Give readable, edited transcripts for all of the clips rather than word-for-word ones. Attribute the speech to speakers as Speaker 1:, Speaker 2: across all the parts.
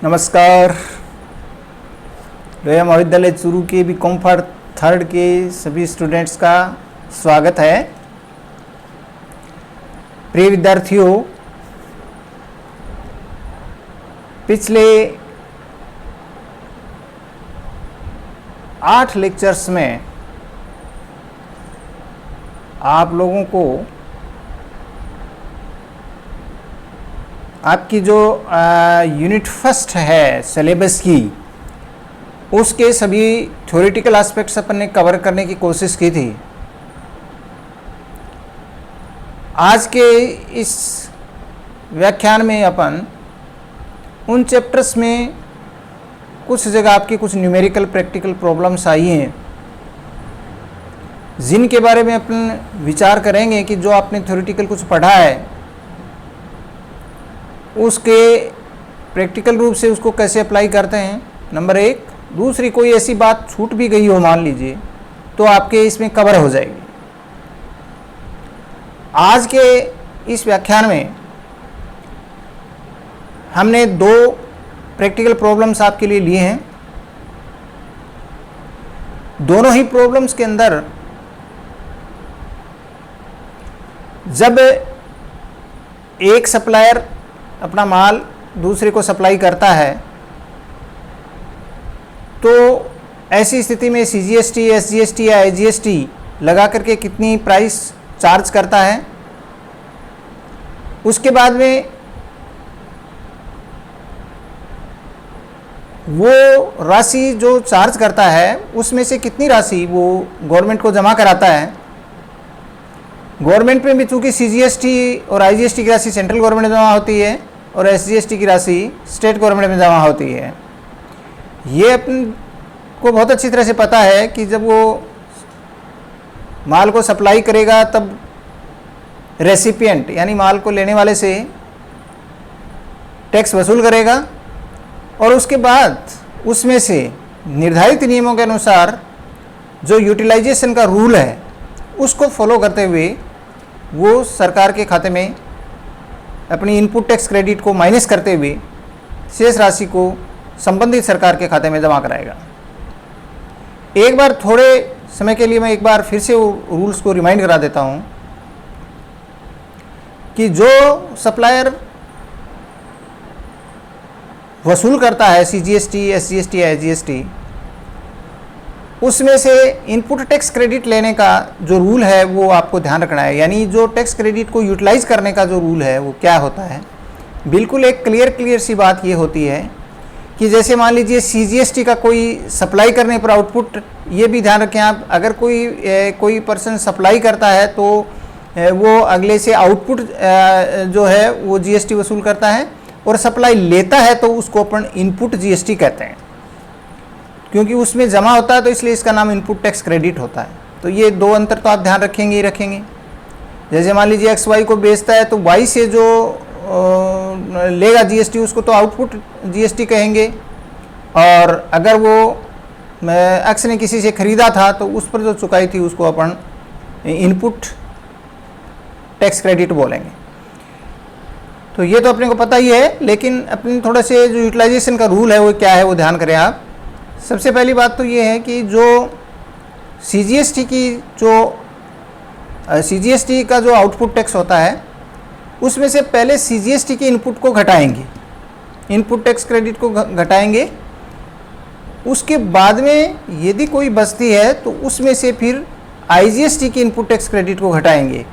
Speaker 1: नमस्कार। लोहिया महाविद्यालय चूरू के बीकॉम फॉर थर्ड के सभी स्टूडेंट्स का स्वागत है। प्रिय विद्यार्थियों, पिछले 8 लेक्चर्स में आप लोगों को आपकी जो यूनिट फर्स्ट है सिलेबस की, उसके सभी थ्योरेटिकल एस्पेक्ट्स अपन ने कवर करने की कोशिश की थी। आज के इस व्याख्यान में अपन उन चैप्टर्स में कुछ जगह आपकी कुछ न्यूमेरिकल प्रैक्टिकल प्रॉब्लम्स आई हैं, जिनके बारे में अपन विचार करेंगे कि जो आपने थ्योरेटिकल कुछ पढ़ा है उसके प्रैक्टिकल रूप से उसको कैसे अप्लाई करते हैं, नंबर 1। दूसरी, कोई ऐसी बात छूट भी गई हो मान लीजिए, तो आपके इसमें कवर हो जाएगी। आज के इस व्याख्यान में हमने 2 प्रैक्टिकल प्रॉब्लम्स आपके लिए लिए हैं। दोनों ही प्रॉब्लम्स के अंदर जब एक सप्लायर अपना माल दूसरे को सप्लाई करता है, तो ऐसी स्थिति में CGST, SGST या AGST लगा करके कितनी प्राइस चार्ज करता है। उसके बाद में वो राशि जो चार्ज करता है उसमें से कितनी राशि वो गवर्नमेंट को जमा कराता है। गवर्नमेंट में भी चूँकि CGST और IGST की राशि सेंट्रल गवर्नमेंट में जमा होती है और SGST की राशि स्टेट गवर्नमेंट में जमा होती है। ये अपन को बहुत अच्छी तरह से पता है कि जब वो माल को सप्लाई करेगा तब रेसिपिएंट यानी माल को लेने वाले से टैक्स वसूल करेगा और उसके बाद उसमें से निर्धारित नियमों के अनुसार जो यूटिलाइजेशन का रूल है उसको फॉलो करते हुए वो सरकार के खाते में अपनी इनपुट टैक्स क्रेडिट को माइनस करते हुए शेष राशि को संबंधित सरकार के खाते में जमा कराएगा। एक बार थोड़े समय के लिए मैं एक बार फिर से वो रूल्स को रिमाइंड करा देता हूँ कि जो सप्लायर वसूल करता है CGST, SGST या AGST, उसमें से इनपुट टैक्स क्रेडिट लेने का जो रूल है वो आपको ध्यान रखना है। यानी जो टैक्स क्रेडिट को यूटिलाइज करने का जो रूल है वो क्या होता है। बिल्कुल एक क्लियर सी बात ये होती है कि जैसे मान लीजिए CGST का कोई सप्लाई करने पर आउटपुट, ये भी ध्यान रखें आप, अगर कोई पर्सन सप्लाई करता है तो वो अगले से आउटपुट जो है वो GST वसूल करता है, और सप्लाई लेता है तो उसको अपन इनपुट GST कहते हैं, क्योंकि उसमें जमा होता है तो इसलिए इसका नाम इनपुट टैक्स क्रेडिट होता है। तो ये 2 अंतर तो आप ध्यान रखेंगे ही रखेंगे। जैसे मान लीजिए XY को बेचता है तो Y से जो लेगा GST उसको तो आउटपुट GST कहेंगे, और अगर वो X ने किसी से ख़रीदा था तो उस पर जो चुकाई थी उसको अपन इनपुट टैक्स क्रेडिट बोलेंगे। तो ये तो अपने को पता ही है, लेकिन अपने थोड़ा से जो यूटिलाइजेशन का रूल है वो क्या है वो ध्यान करें आप। सबसे पहली बात तो ये है कि जो CGST का जो आउटपुट टैक्स होता है उसमें से पहले CGST के इनपुट को घटाएंगे, इनपुट टैक्स क्रेडिट को घटाएंगे। उसके बाद में यदि कोई बचती है तो उसमें से फिर IGST के इनपुट टैक्स क्रेडिट को घटाएंगे,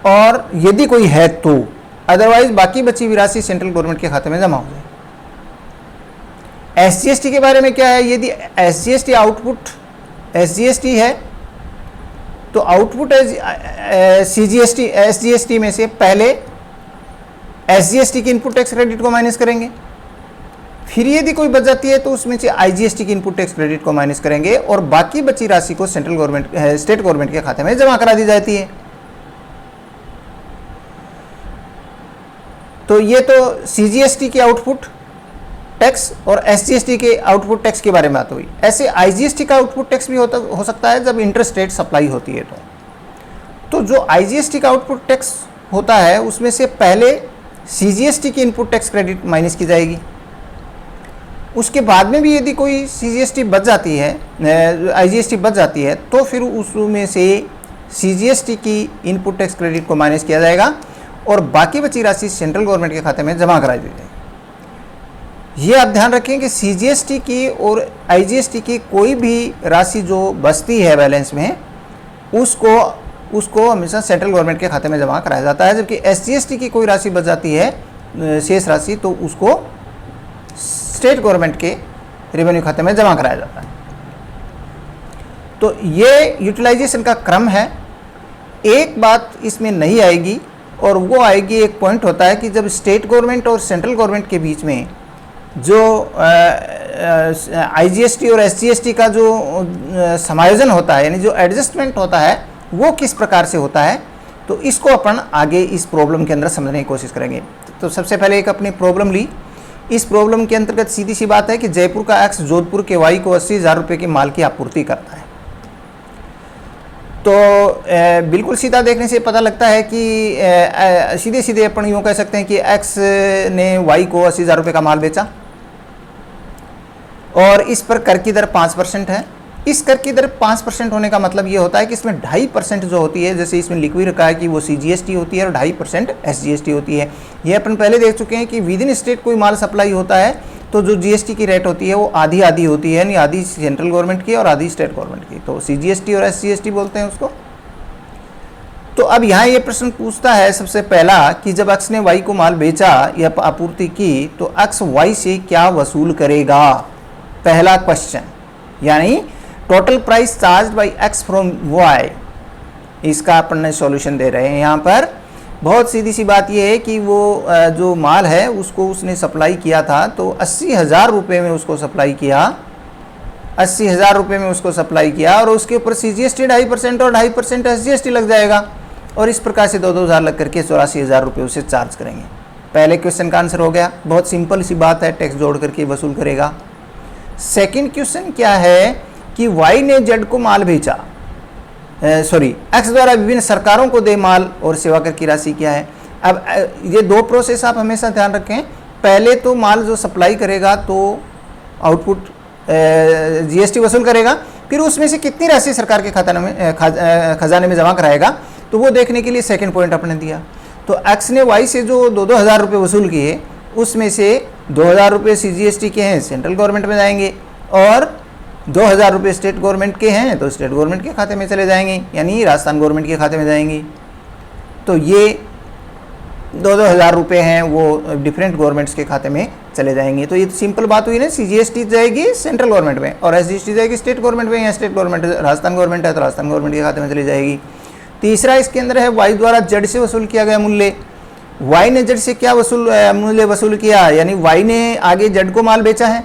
Speaker 1: और यदि कोई है तो अदरवाइज बाकी बची हुई राशि सेंट्रल गवर्नमेंट के खाते में जमा हो जाए। SGST के बारे में क्या है, यदि SGST आउटपुट SGST है तो आउटपुट SGST में से पहले SGST की इनपुट टैक्स क्रेडिट को माइनस करेंगे, फिर यदि कोई बच जाती है तो उसमें से IGST की इनपुट टैक्स क्रेडिट को माइनस करेंगे, और बाकी बची राशि को स्टेट गवर्नमेंट के खाते में जमा करा दी जाती है। तो ये तो CGST की आउटपुट टैक्स और SGST के आउटपुट टैक्स के बारे में बात हुई। ऐसे IGST का आउटपुट टैक्स भी हो सकता है जब इंटर स्टेट सप्लाई होती है तो जो IGST का आउटपुट टैक्स होता है उसमें से पहले CGST की इनपुट टैक्स क्रेडिट माइनस की जाएगी, उसके बाद में भी यदि कोई CGST बच जाती है, IGST बच जाती है, तो फिर उसमें से CGST की इनपुट टैक्स क्रेडिट को माइनस किया जाएगा और बाकी बची राशि सेंट्रल गवर्नमेंट के खाते में जमा कराई दी जाएगी। ये आप ध्यान रखें कि CGST की और IGST की कोई भी राशि जो बचती है बैलेंस में, उसको हमेशा सेंट्रल गवर्नमेंट के खाते में जमा कराया जाता है, जबकि SGST की कोई राशि बच जाती है शेष राशि, तो उसको स्टेट गवर्नमेंट के रेवेन्यू खाते में जमा कराया जाता है। तो ये यूटिलाइजेशन का क्रम है। एक बात इसमें नहीं आएगी और वो आएगी, एक पॉइंट होता है कि जब स्टेट गवर्नमेंट और सेंट्रल गवर्नमेंट के बीच में जो IGST और SGST का जो समायोजन होता है, यानी जो एडजस्टमेंट होता है, वो किस प्रकार से होता है, तो इसको अपन आगे इस प्रॉब्लम के अंदर समझने की कोशिश करेंगे। तो सबसे पहले एक अपनी प्रॉब्लम ली। इस प्रॉब्लम के अंतर्गत सीधी सी बात है कि जयपुर का X जोधपुर के Y को 80,000 रुपये की माल की आपूर्ति करता है। तो बिल्कुल सीधा देखने से पता लगता है कि सीधे सीधे अपन यूँ कह सकते हैं कि X ने Y को 80,000 रुपये का माल बेचा और इस पर कर की दर 5% है। इस कर की दर 5% होने का मतलब ये होता है कि इसमें 2.5% जो होती है, जैसे इसमें लिख भी रखा है कि वो CGST होती है और 2.5% SGST होती है। ये अपन पहले देख चुके हैं कि विद इन स्टेट कोई माल सप्लाई होता है तो जो GST की रेट होती है वो आधी आधी होती है, यानी आधी सेंट्रल गवर्नमेंट की और आधी स्टेट गवर्नमेंट की, तो CGST और SGST बोलते हैं उसको। तो अब यहाँ ये प्रश्न पूछता है सबसे पहला कि जब X ने Y को माल बेचा या आपूर्ति की तो X Y से क्या वसूल करेगा, पहला क्वेश्चन, यानी total price charge by X from Y, इसका अपन ने सॉल्यूशन दे रहे हैं। यहाँ पर बहुत सीधी सी बात यह है कि वो जो माल है उसको उसने सप्लाई किया था, तो 80,000 रुपये में उसको सप्लाई किया, 80,000 रुपये में उसको सप्लाई किया और उसके ऊपर CGST 2.5% और 2.5% SGST लग जाएगा और इस प्रकार से 2,000 लग करके 84,000 रुपये उसे चार्ज करेंगे। पहले क्वेश्चन का आंसर हो गया, बहुत सिंपल सी बात है, टैक्स जोड़ करके वसूल करेगा। सेकेंड क्वेश्चन क्या है कि Y ने Z को माल बेचा, X द्वारा विभिन्न सरकारों को दे माल और सेवा कर की राशि क्या है। अब ये दो प्रोसेस आप हमेशा ध्यान रखें। पहले तो माल जो सप्लाई करेगा तो आउटपुट GST वसूल करेगा, फिर उसमें से कितनी राशि सरकार के खजाने में जमा कराएगा, तो वो देखने के लिए सेकंड पॉइंट अपने दिया। तो X ने Y से जो 2,000 रुपये वसूल किए, उसमें से 2,000 रुपये CGST के हैं, सेंट्रल गवर्नमेंट में जाएंगे, और 2,000 रुपये स्टेट गवर्नमेंट के हैं तो स्टेट गवर्नमेंट के खाते में चले जाएंगे, यानी राजस्थान गवर्नमेंट के खाते में जाएंगी। तो ये 2,000 रुपये हैं वो डिफरेंट गवर्नमेंट्स के खाते में चले जाएंगे। तो ये तो सिंपल बात हुई ना, CGST जाएगी सेंट्रल गवर्नमेंट में और SGST जाएगी स्टेट गवर्नमेंट में, या स्टेट गवर्नमेंट राजस्थान गवर्नमेंट है तो राजस्थान गवर्नमेंट के खाते में चली जाएगी। तीसरा इसके अंदर है Y द्वारा Z से वसूल किया गया मूल्य। Y ने Z से क्या मूल्य वसूल किया, यानी Y ने आगे Z को माल बेचा है,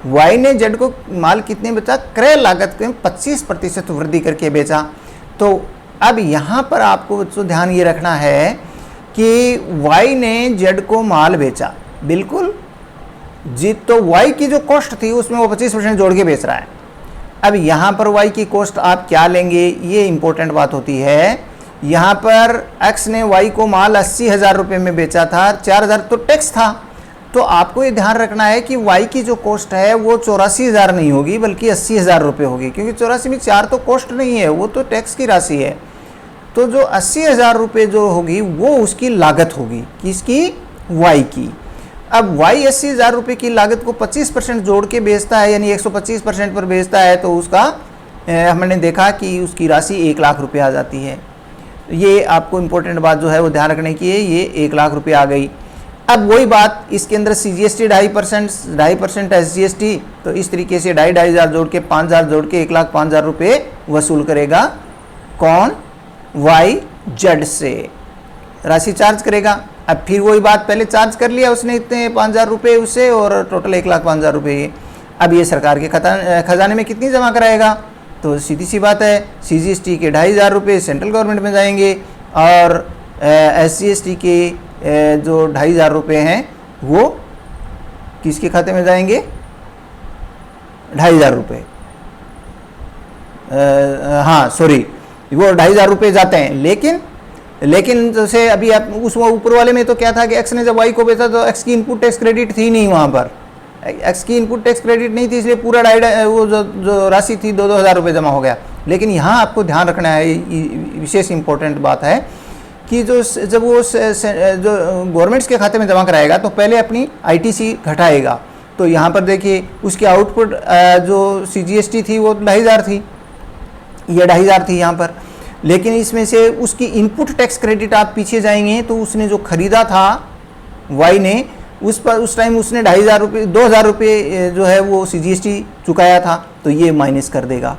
Speaker 1: Y ने Z को माल कितने बेचा, क्रय लागत में 25% वृद्धि करके बेचा। तो अब यहाँ पर आपको बच्चों ध्यान ये रखना है कि Y ने Z को माल बेचा, बिल्कुल जी, तो Y की जो कॉस्ट थी उसमें वो 25% जोड़ के बेच रहा है। अब यहाँ पर Y की कॉस्ट आप क्या लेंगे, ये इंपॉर्टेंट बात होती है। यहाँ पर X ने Y को माल 80,000 रुपये में बेचा था, 4,000 तो टैक्स था, तो आपको ये ध्यान रखना है कि Y की जो कॉस्ट है वो 84,000 नहीं होगी बल्कि 80,000 रुपये होगी, क्योंकि 84 में 4 तो कॉस्ट नहीं है, वो तो टैक्स की राशि है। तो जो 80,000 रुपये जो होगी वो उसकी लागत होगी, किसकी, Y की। अब Y 80,000 रुपये की लागत को 25% जोड़ के बेचता है, यानी 125% पर बेचता है, तो उसका हमने देखा कि उसकी राशि 1 लाख रुपये आ जाती है। ये आपको इम्पोर्टेंट बात जो है वो ध्यान रखने की है, ये 1 लाख रुपये आ गई। अब वही बात इसके अंदर CGST 2.5% SGST, तो इस तरीके से 2,500 जोड़ के 5,000 जोड़ के 1,05,000 रुपये वसूल करेगा। कौन, Y Z से राशि चार्ज करेगा। अब फिर वही बात, पहले चार्ज कर लिया उसने इतने 5,000 रुपये उससे और टोटल 1,05,000 रुपये। अब ये सरकार के खजाने में कितनी जमा कराएगा, तो सीधी सी बात है, CGST के 2,500 रुपये सेंट्रल गवर्नमेंट में जाएंगे और SGST के जो 2,500 रुपये हैं वो किसके खाते में जाएंगे, 2,500 रुपये, हाँ सॉरी, वो 2,500 रुपये जाते हैं। लेकिन जैसे अभी आप उस ऊपर वाले में तो क्या था कि X ने जब Y को बेचा तो X की इनपुट टैक्स क्रेडिट थी नहीं वहाँ पर, एक्स की इनपुट टैक्स क्रेडिट नहीं थी, इसलिए पूरा वो जो राशि थी 2-2 हज़ार रुपये जमा हो गया। लेकिन यहाँ आपको ध्यान रखना है, विशेष इंपॉर्टेंट बात है कि जब वो जो गवर्नमेंट्स के खाते में जमा कराएगा तो पहले अपनी आईटीसी घटाएगा। तो यहाँ पर देखिए उसकी आउटपुट जो सीजीएसटी थी वो 2,500 थी, ये 2,500 थी यहाँ पर। लेकिन इसमें से उसकी इनपुट टैक्स क्रेडिट आप पीछे जाएंगे तो उसने जो खरीदा था वाई ने, उस टाइम उसने 2,500 रुपये 2,000 रुपये जो है वो सीजीएसटी चुकाया था, तो ये माइनस कर देगा।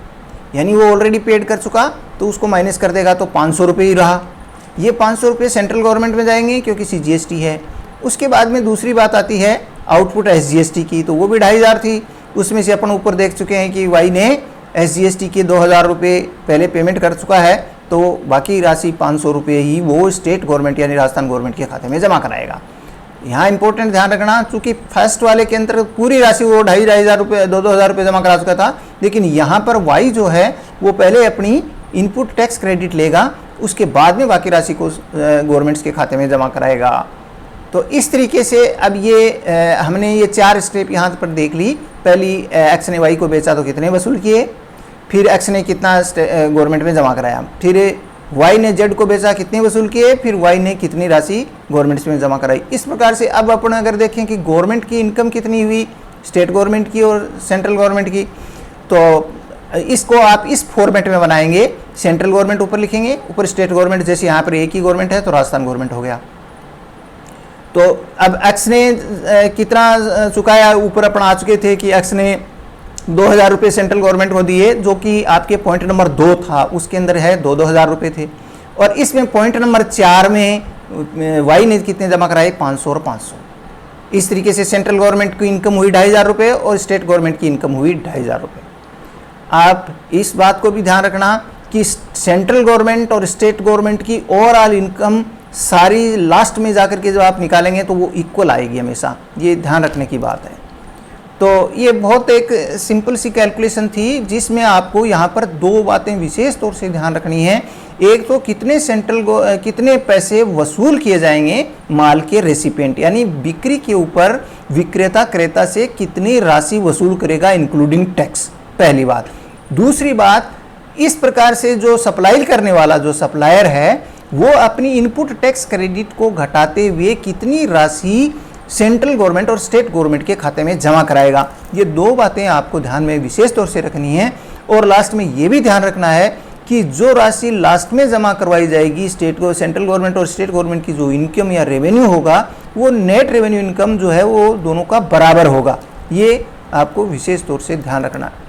Speaker 1: यानी वो ऑलरेडी पेड कर चुका तो उसको माइनस कर देगा, तो 500 रुपये ही रहा। ये 500 रुपये सेंट्रल गवर्नमेंट में जाएंगे क्योंकि सीजीएसटी है। उसके बाद में दूसरी बात आती है आउटपुट एसजीएसटी की, तो वो भी 2,500 थी। उसमें से अपन ऊपर देख चुके हैं कि वाई ने एसजीएसटी के 2,000 रुपये पहले पेमेंट कर चुका है, तो बाकी राशि 500 रुपये ही वो स्टेट गवर्नमेंट यानी राजस्थान गवर्नमेंट के खाते में जमा कराएगा। यहाँ इंपॉर्टेंट ध्यान रखना, चूंकि फर्स्ट वाले के अंदर पूरी राशि वो 2,500 रुपये 2-2 हज़ार रुपये जमा करा चुका था, लेकिन यहाँ पर वाई जो है वो पहले अपनी इनपुट टैक्स क्रेडिट लेगा, उसके बाद में बाकी राशि को गवर्नमेंट्स के खाते में जमा कराएगा। तो इस तरीके से अब ये हमने ये 4 स्टेप यहाँ पर देख ली। पहली एक्स ने वाई को बेचा तो कितने वसूल किए, फिर एक्स ने कितना गवर्नमेंट में जमा कराया, फिर वाई ने जेड को बेचा कितने वसूल किए, फिर वाई ने कितनी राशि गवर्नमेंट्स में जमा कराई। इस प्रकार से अब अपन अगर देखें कि गवर्नमेंट की इनकम कितनी हुई, स्टेट गवर्नमेंट की और सेंट्रल गवर्नमेंट की, तो इसको आप इस फॉर्मेट में बनाएंगे। सेंट्रल गवर्नमेंट ऊपर लिखेंगे, ऊपर स्टेट गवर्नमेंट, जैसे यहाँ पर एक ही गवर्नमेंट है तो राजस्थान गवर्नमेंट हो गया। तो अब एक्स ने कितना चुकाया, ऊपर अपन आ चुके थे कि एक्स ने 2,000 रुपये सेंट्रल गवर्नमेंट को दिए, जो कि आपके पॉइंट नंबर 2 था, उसके अंदर है 2-2 हज़ार रुपये थे। और इसमें पॉइंट नंबर 4 में वाई ने कितने जमा कराए, 500 और 500। इस तरीके से सेंट्रल गवर्नमेंट की इनकम हुई 2,500 रुपये और स्टेट गवर्नमेंट की इनकम हुई 2,500 रुपये। आप इस बात को भी ध्यान रखना कि सेंट्रल गवर्नमेंट और स्टेट गवर्नमेंट की ओवरऑल इनकम सारी लास्ट में जाकर के जब आप निकालेंगे तो वो इक्वल आएगी हमेशा, ये ध्यान रखने की बात है। तो ये बहुत एक सिंपल सी कैलकुलेशन थी, जिसमें आपको यहाँ पर 2 बातें विशेष तौर से ध्यान रखनी है। एक तो कितने पैसे वसूल किए जाएंगे माल के रेसिपिएंट, यानी बिक्री के ऊपर विक्रेता क्रेता से कितनी राशि वसूल करेगा इंक्लूडिंग टैक्स, पहली बात। दूसरी बात, इस प्रकार से जो सप्लाई करने वाला जो सप्लायर है वो अपनी इनपुट टैक्स क्रेडिट को घटाते हुए कितनी राशि सेंट्रल गवर्नमेंट और स्टेट गवर्नमेंट के खाते में जमा कराएगा। ये 2 बातें आपको ध्यान में विशेष तौर से रखनी है। और लास्ट में ये भी ध्यान रखना है कि जो राशि लास्ट में जमा करवाई जाएगी सेंट्रल गवर्नमेंट और स्टेट गवर्नमेंट की जो इनकम या रेवेन्यू होगा, वो नेट रेवेन्यू इनकम जो है वो दोनों का बराबर होगा। ये आपको विशेष तौर से ध्यान रखना है।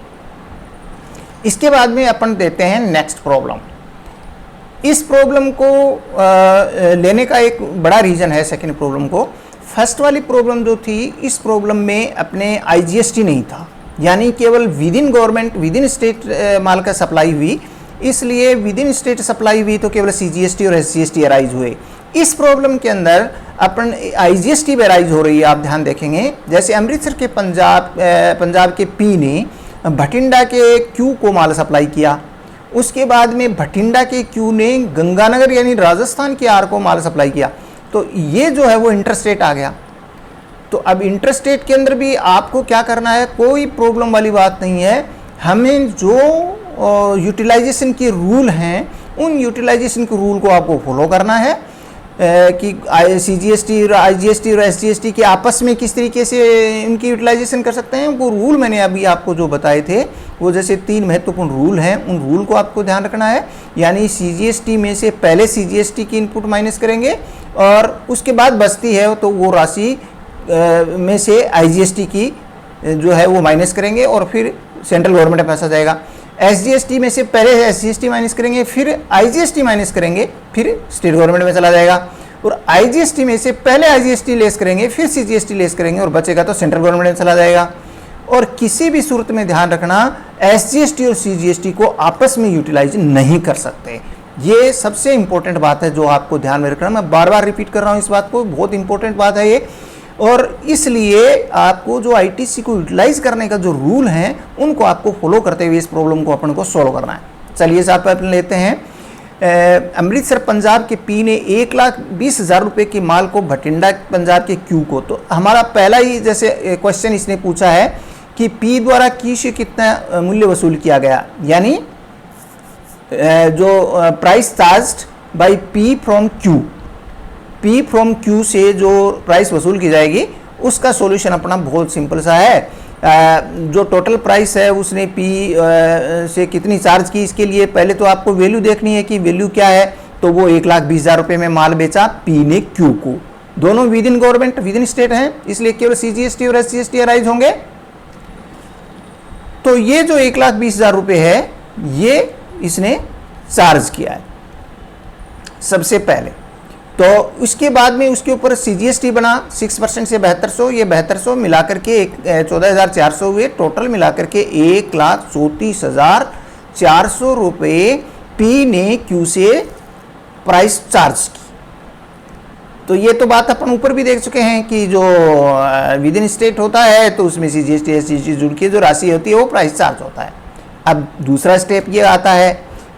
Speaker 1: इसके बाद में अपन देते हैं नेक्स्ट प्रॉब्लम। इस प्रॉब्लम को लेने का एक बड़ा रीज़न है सेकेंड प्रॉब्लम को। फर्स्ट वाली प्रॉब्लम जो थी, इस प्रॉब्लम में अपने आईजीएसटी नहीं था, यानी केवल within government within state माल का सप्लाई हुई, इसलिए विद इन स्टेट सप्लाई हुई तो केवल सीजीएसटी और एसजीएसटी अराइज हुए। इस प्रॉब्लम के अंदर अपन आईजीएसटी भी अराइज हो रही है। आप ध्यान देखेंगे, जैसे अमृतसर के पंजाब के पी ने भटिंडा के क्यू को माल सप्लाई किया, उसके बाद में भटिंडा के क्यू ने गंगानगर यानी राजस्थान के आर को माल सप्लाई किया, तो ये जो है वो इंटरस्टेट आ गया। तो अब इंटरस्टेट के अंदर भी आपको क्या करना है, कोई प्रॉब्लम वाली बात नहीं है। हमें जो यूटिलाइजेशन के रूल हैं उन यूटिलाइजेशन के रूल को आपको फॉलो करना है कि सीजीएसटी और आईजीएसटी और एसजीएसटी के आपस में किस तरीके से इनकी यूटिलाइजेशन कर सकते हैं। वो रूल मैंने अभी आपको जो बताए थे, वो जैसे 3 महत्वपूर्ण रूल हैं, उन रूल को आपको ध्यान रखना है। यानी सीजीएसटी में से पहले सीजीएसटी की इनपुट माइनस करेंगे और उसके बाद बचती है तो वो राशि में से आईजीएसटी की जो है वो माइनस करेंगे और फिर सेंट्रल गवर्नमेंट में पैसा जाएगा। एसजीएसटी में से पहले एसजीएसटी माइनस करेंगे, फिर आईजीएसटी माइनस करेंगे, फिर स्टेट गवर्नमेंट में चला जाएगा। और आईजीएसटी में से पहले आईजीएसटी लेस करेंगे, फिर सीजीएसटी लेस करेंगे और बचेगा तो सेंट्रल गवर्नमेंट में चला जाएगा। और किसी भी सूरत में ध्यान रखना, एसजीएसटी और सीजीएसटी को आपस में यूटिलाइज नहीं कर सकते। ये सबसे इंपॉर्टेंट बात है जो आपको ध्यान में रखना। मैं बार बार रिपीट कर रहा हूँ इस बात को, बहुत इंपॉर्टेंट बात है ये। और इसलिए आपको जो आईटीसी को यूटिलाइज करने का जो रूल हैं उनको आपको फॉलो करते हुए इस प्रॉब्लम को अपन को सॉल्व करना है। चलिए साहब अपन लेते हैं। अमृतसर पंजाब के पी ने 1,20,000 रुपये के माल को भटिंडा पंजाब के क्यू को, तो हमारा पहला ही जैसे क्वेश्चन इसने पूछा है कि पी द्वारा क्यू से कितना मूल्य वसूल किया गया, यानी जो price charged by P from Q, P from Q से जो प्राइस वसूल की जाएगी उसका सॉल्यूशन अपना बहुत सिंपल सा है। जो टोटल प्राइस है उसने पी से कितनी चार्ज की, इसके लिए पहले तो आपको वैल्यू देखनी है कि वैल्यू क्या है। तो वो 1,20,000 रुपये में माल बेचा पी ने क्यू को। दोनों with in government within state हैं, इसलिए केवल CGST और SGST अराइज होंगे। तो ये जो 1,20,000 रुपये है ये इसने चार्ज किया है सबसे पहले। तो उसके बाद में उसके ऊपर CGST बना 6% से 7200, ये 7200 मिलाकर के 14,400 हुए, टोटल मिलाकर के 1,34,400 रुपये पी ने क्यू से प्राइस चार्ज की। तो ये तो बात अपन ऊपर भी देख चुके हैं कि जो विद इन स्टेट होता है तो उसमें CGST SGST जुड़ के जो राशि होती है वो प्राइस चार्ज होता है। अब दूसरा स्टेप ये आता है,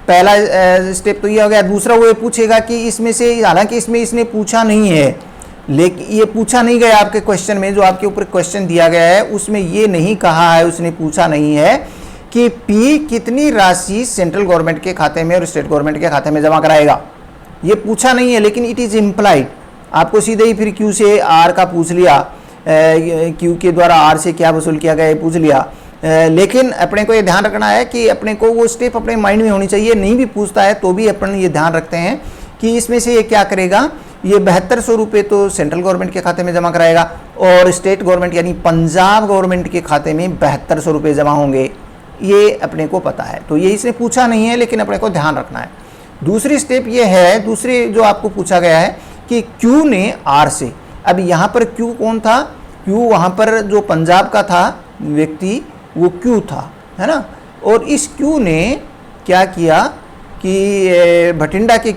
Speaker 1: पहला स्टेप तो ये हो गया, दूसरा वो ये पूछेगा कि इसमें से, हालांकि इसमें इसने पूछा नहीं है, लेकिन ये पूछा नहीं गया आपके क्वेश्चन में, जो आपके ऊपर क्वेश्चन दिया गया है उसमें ये नहीं कहा है, उसने पूछा नहीं है कि पी कितनी राशि सेंट्रल गवर्नमेंट के खाते में और स्टेट गवर्नमेंट के खाते में जमा कराएगा, ये पूछा नहीं है, लेकिन इट इज़ इम्प्लाइड। आपको सीधे ही फिर क्यू से आर का पूछ लिया, क्यू के द्वारा आर से क्या वसूल किया गया ये पूछ लिया। लेकिन अपने को ये ध्यान रखना है कि अपने को वो स्टेप अपने माइंड में होनी चाहिए। नहीं भी पूछता है तो भी अपन ये ध्यान रखते हैं कि इसमें से ये क्या करेगा, ये 7200 रुपये तो सेंट्रल गवर्नमेंट के खाते में जमा कराएगा और स्टेट गवर्नमेंट यानी पंजाब गवर्नमेंट के खाते में 7200 रुपये जमा होंगे, ये अपने को पता है। तो ये इसने पूछा नहीं है, लेकिन अपने को ध्यान रखना है। दूसरी स्टेप ये है, दूसरी जो आपको पूछा गया है कि क्यू ने आर से, अब यहाँ पर क्यू कौन था, क्यू वहाँ पर जो पंजाब का था व्यक्ति वो क्यू था, है ना। और इस क्यू ने क्या किया कि भटिंडा के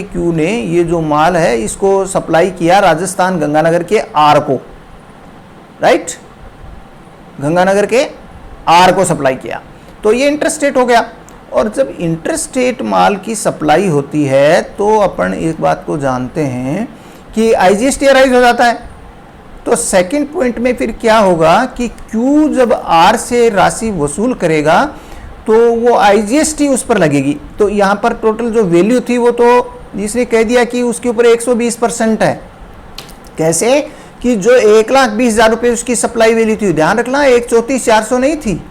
Speaker 1: क्यू ने ये जो माल है इसको सप्लाई किया राजस्थान गंगानगर के आर को, राइट, गंगानगर के आर को सप्लाई किया। तो ये इंटरस्टेट हो गया। और जब इंटरस्टेट माल की सप्लाई होती है तो अपन एक बात को जानते हैं कि IGST अराइज हो जाता है। तो सेकंड पॉइंट में फिर क्या होगा कि क्यू जब आर से राशि वसूल करेगा तो वो IGST उस पर लगेगी। तो यहाँ पर टोटल जो वैल्यू थी वो तो इसने कह दिया कि उसके ऊपर 120% है। कैसे कि जो 1,20,000 रुपये उसकी सप्लाई वैल्यू थी, ध्यान रखना 1,34,400 नहीं थी,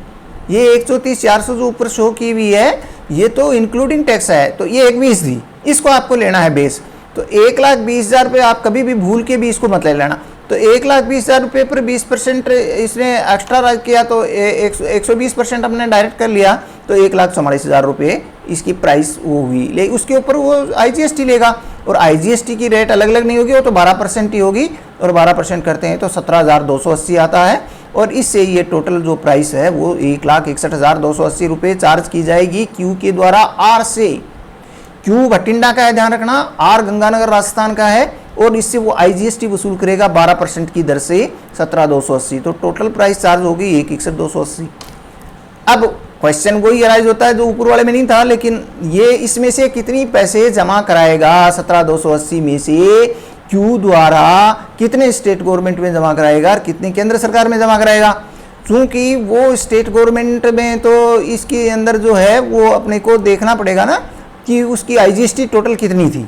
Speaker 1: ये 1,34,400 जो ऊपर शो की हुई है ये तो इंक्लूडिंग टैक्स है, तो ये 1,20,000 थी, इसको आपको लेना है बेस। तो 1,20,000 रुपये आप कभी भी भूल के भी इसको मत ले लेना। तो 1,20,000 रुपये पर 20% इसने एक्स्ट्रा किया तो 120% हमने डायरेक्ट कर लिया, तो 1,44,000 रुपये इसकी प्राइस वो हुई। लेकिन उसके ऊपर वो IGST लेगा और IGST की रेट अलग अलग नहीं होगी, वो तो 12% ही होगी और 12% करते हैं तो 17,280 आता है। और इससे ये टोटल जो प्राइस है वो 1,61,280 रुपये चार्ज की जाएगी क्यू के द्वारा आर से। क्यू भटिंडा का है, ध्यान रखना, आर गंगानगर राजस्थान का है और इससे वो IGST वसूल करेगा 12% की दर से 17,280। तो टोटल प्राइस चार्ज होगी 1,61,280। अब क्वेश्चन वही अराइज होता है जो ऊपर वाले में नहीं था, लेकिन ये इसमें से कितनी पैसे जमा कराएगा 17,280 में से क्यू द्वारा कितने स्टेट गवर्नमेंट में जमा कराएगा और कितने केंद्र सरकार में जमा कराएगा। क्योंकि वो स्टेट गवर्नमेंट में तो इसके अंदर जो है वो अपने को देखना पड़ेगा ना कि उसकी IGST टोटल कितनी थी।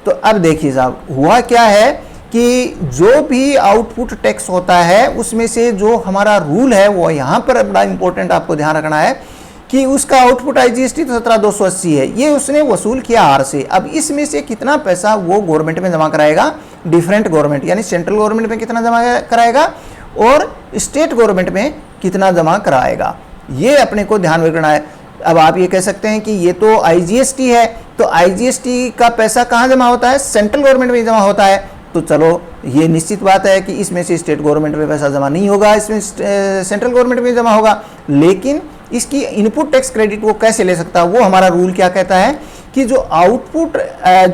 Speaker 1: तो अब देखिए साहब, हुआ क्या है कि जो भी आउटपुट टैक्स होता है उसमें से जो हमारा रूल है वो यहाँ पर बड़ा इंपॉर्टेंट आपको ध्यान रखना है कि उसका आउटपुट IGST तो 17,280 है, ये उसने वसूल किया आर से। अब इसमें से कितना पैसा वो गवर्नमेंट में जमा कराएगा, डिफरेंट गवर्नमेंट यानी सेंट्रल गवर्नमेंट में कितना जमा कराएगा और स्टेट गवर्नमेंट में कितना जमा कराएगा, ये अपने को ध्यान रखना है। अब आप ये कह सकते हैं कि ये तो IGST है, तो IGST का पैसा कहाँ जमा होता है, सेंट्रल गवर्नमेंट में जमा होता है। तो चलो ये निश्चित बात है कि इसमें से स्टेट गवर्नमेंट में पैसा जमा नहीं होगा, इसमें सेंट्रल गवर्नमेंट में जमा होगा। लेकिन इसकी इनपुट टैक्स क्रेडिट वो कैसे ले सकता है, वो हमारा रूल क्या कहता है कि जो आउटपुट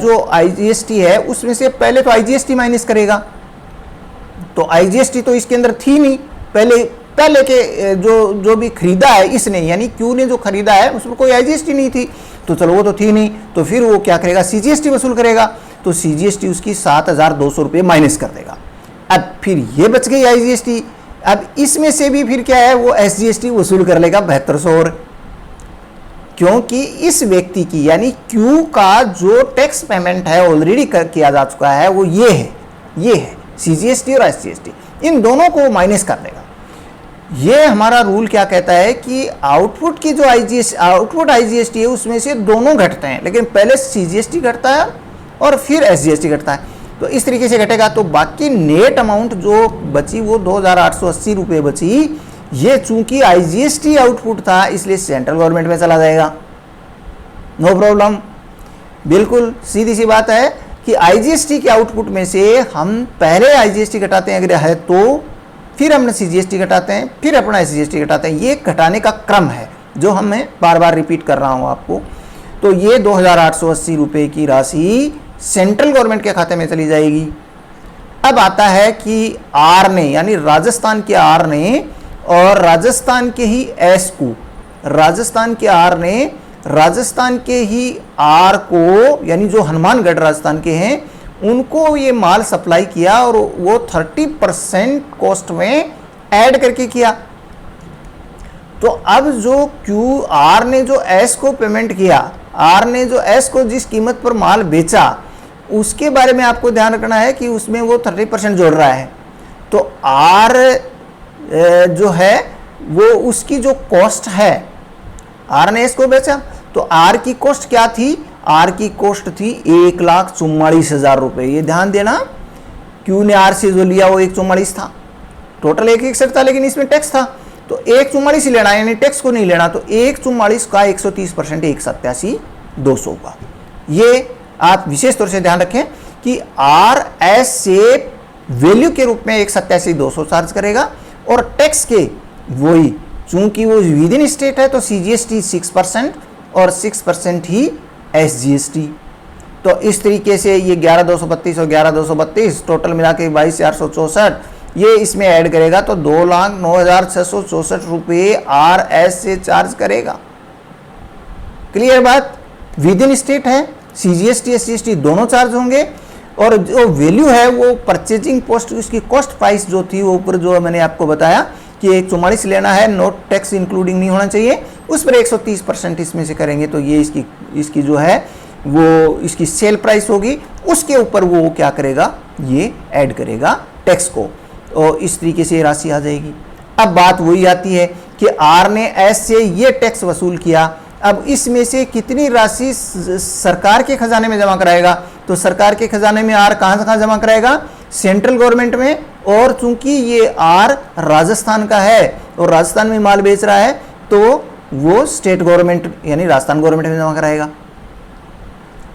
Speaker 1: जो IGST है उसमें से पहले तो IGST माइनस करेगा। तो IGST तो इसके अंदर थी नहीं, पहले पहले के जो भी खरीदा है इसने, यानी क्यू ने जो खरीदा है उसमें कोई आईजीएसटी नहीं थी, तो चलो वो तो थी नहीं, तो फिर वो क्या करेगा, सीजीएसटी वसूल करेगा। तो सीजीएसटी उसकी 7,200 रुपये माइनस कर देगा। अब फिर ये बच गई आईजीएसटी। अब इसमें से भी फिर क्या है, वो एसजीएसटी वसूल कर लेगा 7200 और, क्योंकि इस व्यक्ति की यानी क्यू का जो टैक्स पेमेंट है ऑलरेडी किया जा चुका है वो ये है सीजीएसटी और एसजीएसटी, इन दोनों को माइनस कर देगा। ये हमारा रूल क्या कहता है कि आउटपुट की जो आउटपुट आईजीएसटी है उसमें से दोनों घटते हैं, लेकिन पहले सीजीएसटी घटता है और फिर एसजीएसटी घटता है। तो इस तरीके से घटेगा, तो बाकी नेट अमाउंट जो बची वो 2,880 रुपये बची। ये चूंकि आईजीएसटी आउटपुट था इसलिए सेंट्रल गवर्नमेंट में चला जाएगा, नो प्रॉब्लम। बिल्कुल सीधी सी बात है कि आईजीएसटी के आउटपुट में से हम पहले आईजीएसटी घटाते हैं अगर है तो, फिर हमने सीजीएसटी घटाते हैं, फिर अपना एसजीएसटी घटाते हैं। ये घटाने का क्रम है जो मैं बार बार रिपीट कर रहा हूँ आपको। तो ये 2,880 रुपये की राशि सेंट्रल गवर्नमेंट के खाते में चली जाएगी। अब आता है कि आर ने, यानी राजस्थान के आर ने और राजस्थान के ही एस को, राजस्थान के आर ने राजस्थान के ही आर को, यानी जो हनुमानगढ़ राजस्थान के हैं उनको ये माल सप्लाई किया और वो 30% कॉस्ट में ऐड करके किया। तो अब जो क्यू आर ने जो एस को पेमेंट किया, आर ने जो एस को जिस कीमत पर माल बेचा उसके बारे में आपको ध्यान रखना है कि उसमें वो 30% जोड़ रहा है। तो आर जो है वो उसकी जो कॉस्ट है, आर ने एस को बेचा तो आर की कॉस्ट क्या थी, आर की कॉस्ट थी 1,44,000 रुपये। ये ध्यान देना, क्यू ने आर से जो लिया वो 1,44 था, टोटल 1,61 था, लेकिन इसमें टैक्स था तो 1,44 ही लेना, यानी टैक्स को नहीं लेना। तो 1,44 का 130% 1,87,200 का। ये आप विशेष तौर से ध्यान रखें कि आर एस से वैल्यू के रूप में 1,87,200 चार्ज करेगा और टैक्स के वही, चूंकि वो विद इन स्टेट है तो सीजीएसटी 6% और 6% ही एसजीएसटी। तो इस तरीके से ये 11,232 और 11,232 टोटल मिला के 22,464 ये इसमें ऐड करेगा तो 2,09,664 रुपये आर एस से चार्ज करेगा। क्लियर बात, विद इन स्टेट है, सीजीएसटी एसजीएसटी दोनों चार्ज होंगे और जो वैल्यू है वो परचेजिंग पोस्ट, उसकी कॉस्ट प्राइस जो थी वो ऊपर जो मैंने आपको बताया कि 144 लेना है, नोट टैक्स इंक्लूडिंग नहीं होना चाहिए, उस पर 130% इसमें से करेंगे तो ये इसकी जो है वो इसकी सेल प्राइस होगी, उसके ऊपर वो क्या करेगा, ये ऐड करेगा टैक्स को और इस तरीके से राशि आ जाएगी। अब बात वही आती है कि आर ने एस से ये टैक्स वसूल किया, अब इसमें से कितनी राशि सरकार के खजाने में जमा कराएगा, तो सरकार के खजाने में आर कहाँ जमा कराएगा, सेंट्रल गवर्नमेंट में। और चूंकि ये आर राजस्थान का है और राजस्थान में माल बेच रहा है तो वो स्टेट गवर्नमेंट यानी राजस्थान गवर्नमेंट में जमा कराएगा।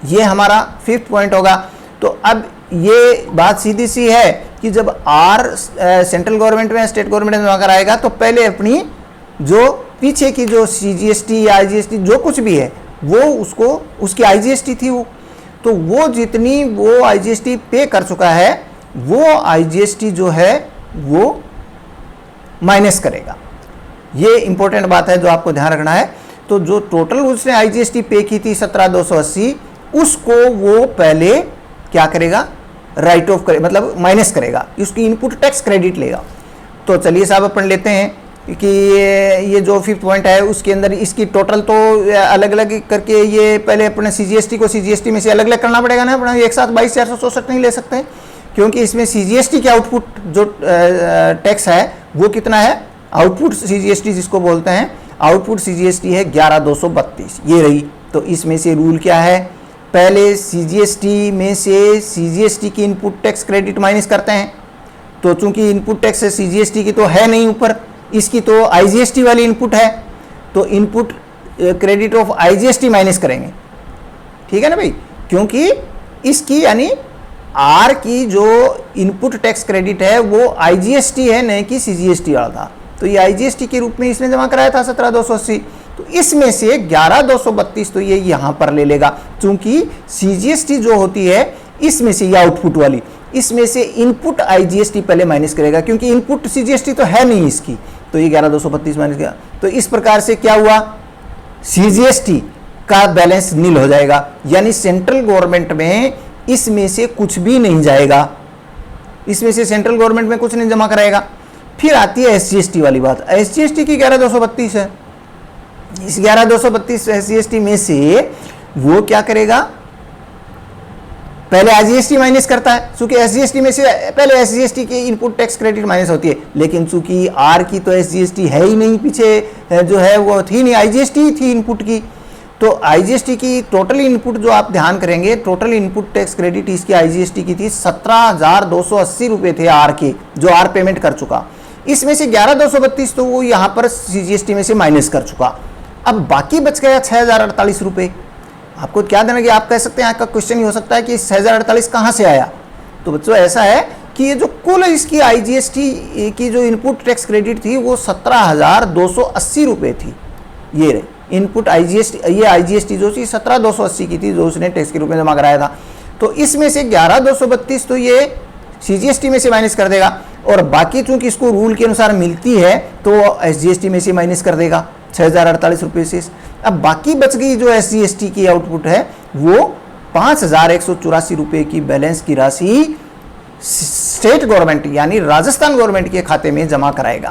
Speaker 1: ये हमारा 5th पॉइंट होगा। तो अब ये बात सीधी सी है कि जब आर सेंट्रल गवर्नमेंट में स्टेट गवर्नमेंट में जमा कराएगा तो पहले अपनी जो पीछे की जो सीजीएसटी या आईजीएसटी जो कुछ भी है वो उसकी आईजीएसटी थी तो वो जितनी वो आईजीएसटी पे कर चुका है वो आईजीएसटी जो है वो माइनस करेगा। ये इंपॉर्टेंट बात है जो आपको ध्यान रखना है। तो जो टोटल उसने आईजीएसटी पे की थी 17,280 उसको वो पहले क्या करेगा, राइट ऑफ करे, मतलब माइनस करेगा, उसकी इनपुट टैक्स क्रेडिट लेगा। तो चलिए साहब अपन लेते हैं कि ये जो 5th पॉइंट है उसके अंदर इसकी टोटल तो अलग अलग करके ये पहले अपने सीजीएसटी को सीजीएसटी में से अलग अलग करना पड़ेगा ना, अपना एक साथ 22,464 नहीं ले सकते क्योंकि इसमें सीजीएसटी के आउटपुट जो टैक्स है वो कितना है, आउटपुट सीजीएसटी जिसको बोलते हैं, आउटपुट सीजीएसटी है 11,232 ये रही। तो इसमें से रूल क्या है, पहले सीजीएसटी में से सीजीएसटी की इनपुट टैक्स क्रेडिट माइनस करते हैं। तो चूंकि इनपुट टैक्स सीजीएसटी की तो है नहीं ऊपर, इसकी तो आईजीएसटी वाली इनपुट है तो input credit of IGST minus करेंगे, ठीक है ना भाई, क्योंकि इसकी यानी आर की जो इनपुट टैक्स क्रेडिट है वो आईजीएसटी है नहीं कि सीजीएसटी वाला था। तो ये आईजीएसटी के रूप में इसने जमा कराया था 17,280, तो इसमें से 11,232 तो ये यहाँ पर ले लेगा। चूंकि सीजीएसटी जो होती है इसमें से ये आउटपुट वाली, इसमें से इनपुट आईजीएसटी पहले माइनस करेगा क्योंकि इनपुट सीजीएसटी तो है नहीं इसकी, तो ये 11,232 माइनस किया, तो इस प्रकार से क्या हुआ, सीजीएसटी का बैलेंस नील हो जाएगा, यानी सेंट्रल गवर्नमेंट में इसमें से कुछ भी नहीं जाएगा, इसमें से सेंट्रल गवर्नमेंट में कुछ नहीं जमा कराएगा। फिर आती है एसजीएसटी वाली बात। एसजीएसटी की 11,232 है, इस 11,232 एसजीएसटी में से वो क्या करेगा, पहले आईजीएसटी माइनस करता है, चूंकि एसजीएसटी में से पहले एसजीएसटी की इनपुट टैक्स क्रेडिट माइनस होती है, लेकिन चूंकि आर की तो एसजीएसटी है ही नहीं, पीछे जो है वो थी नहीं, आईजीएसटी थी इनपुट की, तो आईजीएसटी की टोटल इनपुट जो आप ध्यान करेंगे, टोटल इनपुट टैक्स क्रेडिट इसकी आईजीएसटी की थी 17,280 रुपये थे आर के, जो आर पेमेंट कर चुका। इसमें से 11,232 तो वो यहाँ पर सीजीएसटी में से माइनस कर चुका। अब बाकी बच गया 6,048 रुपये। आपको क्या देना कि आप कह सकते हैं, आपका क्वेश्चन ही हो सकता है कि 6,048 कहाँ से आया। तो बच्चों ऐसा है कि ये जो कुल इसकी आईजीएसटी की जो इनपुट टैक्स क्रेडिट थी वो 17,280 रुपये थी। ये रहे इनपुट आईजीएसटी, ये आईजीएसटी जो थी 17,280 की थी, जो उसने टैक्स के रूप में जमा कराया था। तो इसमें से 11,232 तो ये सीजीएसटी में से माइनस कर देगा, और बाकी चूंकि इसको रूल के अनुसार मिलती है तो एसजीएसटी में से माइनस कर देगा 6,048 रुपये से। अब बाकी बच गई जो एसजीएसटी की आउटपुट है वो 5,184 रुपये की बैलेंस की राशि स्टेट गवर्नमेंट यानी राजस्थान गवर्नमेंट के खाते में जमा कराएगा,